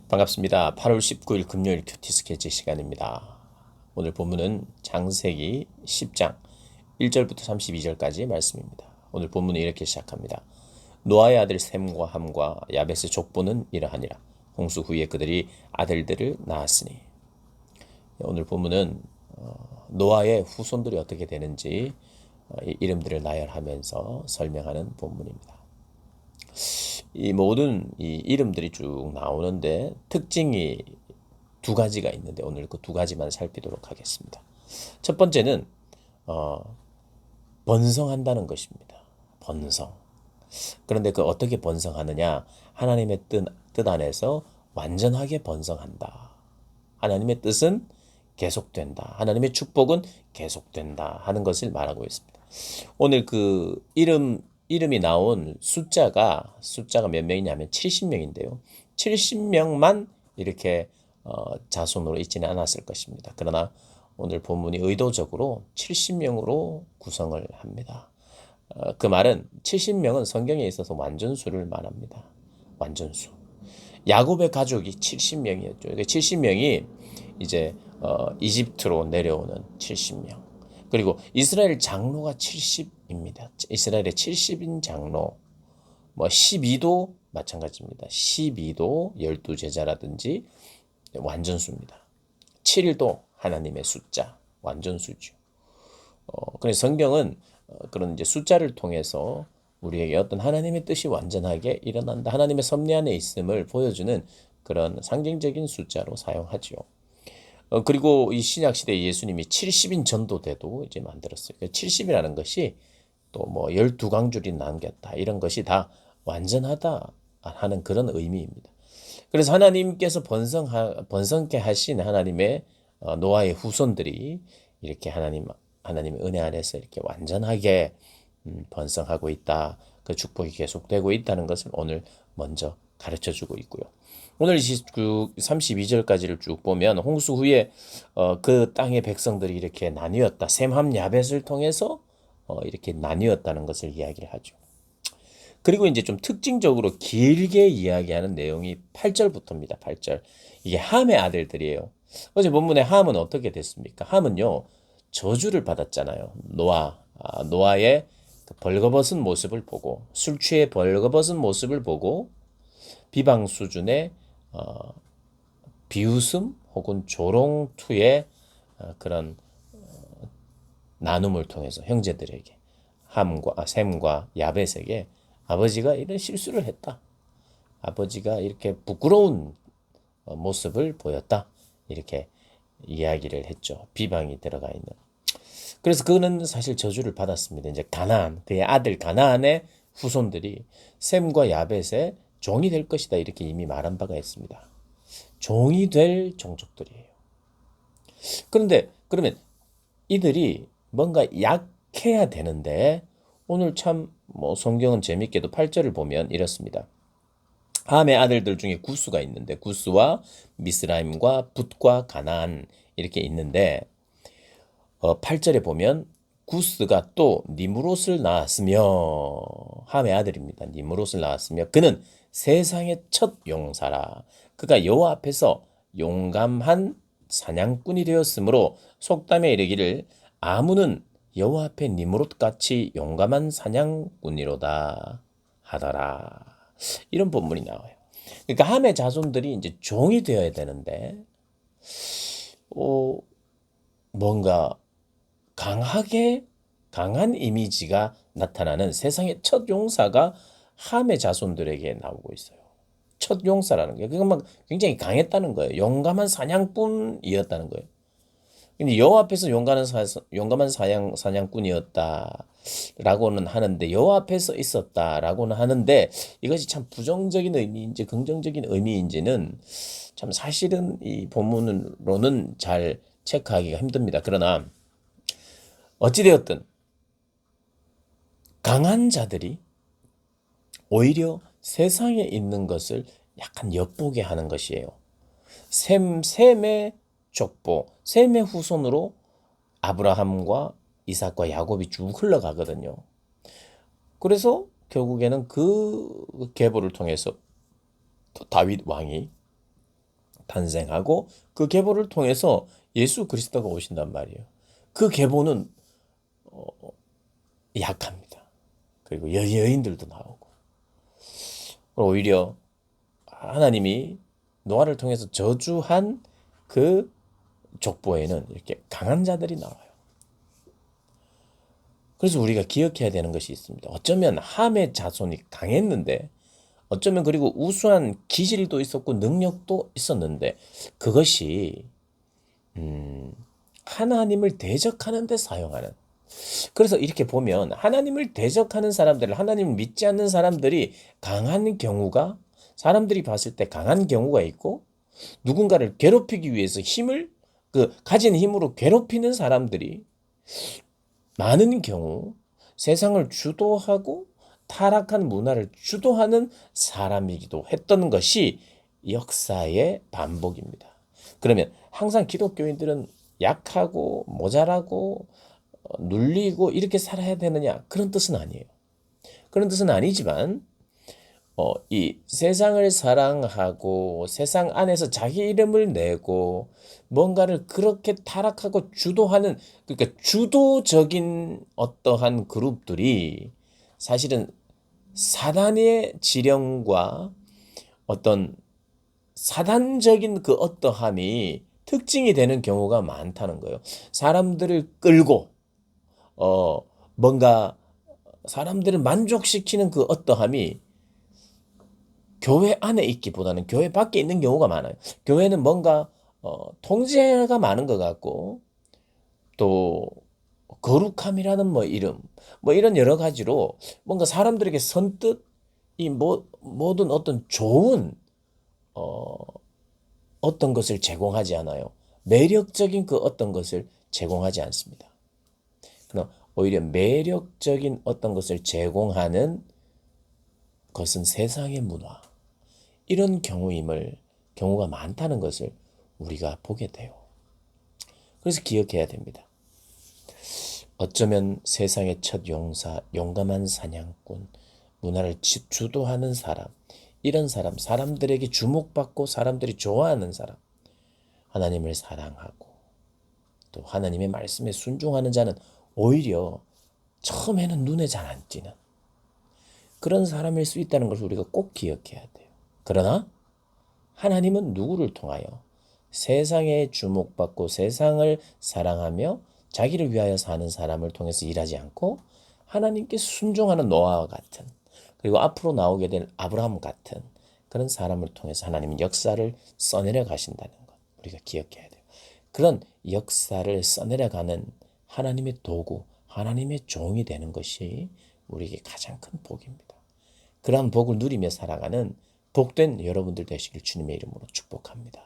반갑습니다. 8월 19일 금요일 큐티 스케치 시간입니다. 오늘 본문은 창세기 10장 1절부터 32절까지의 말씀입니다. 오늘 본문은 이렇게 시작합니다. 노아의 아들 셈과 함과 야벳의 족보는 이러하니라. 홍수 후에 그들이 아들들을 낳았으니. 오늘 본문은 노아의 후손들이 어떻게 되는지 이름들을 나열하면서 설명하는 본문입니다. 이 모든 이 이름들이 쭉 나오는데 특징이 두 가지가 있는데 오늘 그 두 가지만 살피도록 하겠습니다. 첫 번째는 번성한다는 것입니다. 번성. 그런데 그 어떻게 번성하느냐? 하나님의 뜻 안에서 완전하게 번성한다. 하나님의 뜻은 계속된다. 하나님의 축복은 계속된다 하는 것을 말하고 있습니다. 오늘 그 이름이 나온 숫자가 몇 명이냐면 70명인데요. 70명만 이렇게 자손으로 있지는 않았을 것입니다. 그러나 오늘 본문이 의도적으로 70명으로 구성을 합니다. 그 말은 70명은 성경에 있어서 완전수를 말합니다. 완전수. 야곱의 가족이 70명이었죠. 70명이 이제 이집트로 내려오는 70명. 그리고 이스라엘 장로가 70입니다. 이스라엘의 70인 장로. 뭐 12도 마찬가지입니다. 12도 12제자라든지 완전수입니다. 7도 하나님의 숫자, 완전수죠. 그래서 성경은 그런 이제 숫자를 통해서 우리에게 어떤 하나님의 뜻이 완전하게 일어난다. 하나님의 섭리 안에 있음을 보여주는 그런 상징적인 숫자로 사용하지요. 그리고 이 신약 시대 예수님이 70인 전도대도 이제 만들었어요. 70이라는 것이 또 뭐 12강줄이 남겼다. 이런 것이 다 완전하다 하는 그런 의미입니다. 그래서 하나님께서 번성케 하신 하나님의 노아의 후손들이 이렇게 하나님의 은혜 안에서 이렇게 완전하게 번성하고 있다. 그 축복이 계속되고 있다는 것을 오늘 먼저 가르쳐 주고 있고요. 오늘 32절까지를 쭉 보면 홍수 후에 그 땅의 백성들이 이렇게 나뉘었다. 셈함 야벳을 통해서 이렇게 나뉘었다는 것을 이야기를 하죠. 그리고 이제 좀 특징적으로 길게 이야기하는 내용이 8절부터입니다. 8절. 이게 함의 아들들이에요. 어제 본문에 함은 어떻게 됐습니까? 함은요, 저주를 받았잖아요. 노아의 그 벌거벗은 모습을 보고, 술 취해 벌거벗은 모습을 보고, 비방 수준의 비웃음 혹은 조롱투의 그런 나눔을 통해서 형제들에게 셈과 야벳에게 아버지가 이런 실수를 했다. 아버지가 이렇게 부끄러운 모습을 보였다. 이렇게 이야기를 했죠. 비방이 들어가 있는. 그래서 그는 사실 저주를 받았습니다. 이제 가나안, 그의 아들 가나안의 후손들이 셈과 야벳의 종이 될 것이다. 이렇게 이미 말한 바가 있습니다. 종이 될 종족들이에요. 그런데 그러면 이들이 뭔가 약해야 되는데 오늘 참 뭐 성경은 재밌게도 8절을 보면 이렇습니다. 함의 아들들 중에 구스가 있는데 구스와 미스라임과 붓과 가나안 이렇게 있는데 8절에 보면 구스가 또 니므롯을 낳았으며 함의 아들입니다. 니므롯을 낳았으며 그는 세상의 첫 용사라. 그가 여호와 앞에서 용감한 사냥꾼이 되었으므로 속담에 이르기를 아무는 여호와 앞에 니므롯같이 용감한 사냥꾼이로다 하더라. 이런 본문이 나와요. 그러니까 함의 자손들이 이제 종이 되어야 되는데 뭔가 강한 이미지가 나타나는 세상의 첫 용사가 함의 자손들에게 나오고 있어요. 첫 용사라는 게 그건 굉장히 강했다는 거예요. 용감한 사냥꾼이었다는 거예요. 근데 여호와 앞에서 용감한 사냥꾼이었다라고는 하는데 여호와 앞에서 있었다라고는 하는데 이것이 참 부정적인 의미인지 긍정적인 의미인지는 참 사실은 이 본문으로는 잘 체크하기가 힘듭니다. 그러나 어찌되었든 강한 자들이 오히려 세상에 있는 것을 약간 엿보게 하는 것이에요. 셈의 족보, 셈의 후손으로 아브라함과 이삭과 야곱이 쭉 흘러가거든요. 그래서 결국에는 그 계보를 통해서 다윗 왕이 탄생하고 그 계보를 통해서 예수 그리스도가 오신단 말이에요. 그 계보는 약합니다. 그리고 여인들도 나오고 오히려 하나님이 노아를 통해서 저주한 그 족보에는 이렇게 강한 자들이 나와요. 그래서 우리가 기억해야 되는 것이 있습니다. 어쩌면 함의 자손이 강했는데 어쩌면 그리고 우수한 기질도 있었고 능력도 있었는데 그것이 하나님을 대적하는 데 사용하는 그래서 이렇게 보면 하나님을 대적하는 사람들, 하나님을 믿지 않는 사람들이 강한 경우가 사람들이 봤을 때 강한 경우가 있고 누군가를 괴롭히기 위해서 힘을 가진 힘으로 괴롭히는 사람들이 많은 경우 세상을 주도하고 타락한 문화를 주도하는 사람이기도 했던 것이 역사의 반복입니다. 그러면 항상 기독교인들은 약하고 모자라고 눌리고 이렇게 살아야 되느냐? 그런 뜻은 아니에요. 그런 뜻은 아니지만 이 세상을 사랑하고 세상 안에서 자기 이름을 내고 뭔가를 그렇게 타락하고 주도하는 그러니까 주도적인 어떠한 그룹들이 사실은 사단의 지령과 어떤 사단적인 그 어떠함이 특징이 되는 경우가 많다는 거예요. 사람들을 끌고 뭔가 사람들을 만족시키는 그 어떠함이 교회 안에 있기보다는 교회 밖에 있는 경우가 많아요. 교회는 뭔가 통제가 많은 것 같고 또 거룩함이라는 뭐 이름 뭐 이런 여러 가지로 뭔가 사람들에게 선뜻 이 모든 어떤 좋은 어떤 것을 제공하지 않아요. 매력적인 그 어떤 것을 제공하지 않습니다. 그럼 오히려 매력적인 어떤 것을 제공하는 것은 세상의 문화 이런 경우가 많다는 것을 우리가 보게 돼요. 그래서 기억해야 됩니다. 어쩌면 세상의 첫 용사, 용감한 사냥꾼, 문화를 주도하는 사람, 이런 사람, 사람들에게 주목받고 사람들이 좋아하는 사람, 하나님을 사랑하고 또 하나님의 말씀에 순종하는 자는 오히려 처음에는 눈에 잘 안 띄는 그런 사람일 수 있다는 것을 우리가 꼭 기억해야 돼요. 그러나 하나님은 누구를 통하여 세상에 주목받고 세상을 사랑하며 자기를 위하여 사는 사람을 통해서 일하지 않고 하나님께 순종하는 노아와 같은 그리고 앞으로 나오게 될 아브라함 같은 그런 사람을 통해서 하나님은 역사를 써내려 가신다는 것 우리가 기억해야 돼요. 그런 역사를 써내려가는 하나님의 도구, 하나님의 종이 되는 것이 우리에게 가장 큰 복입니다. 그러한 복을 누리며 살아가는 복된 여러분들 되시길 주님의 이름으로 축복합니다.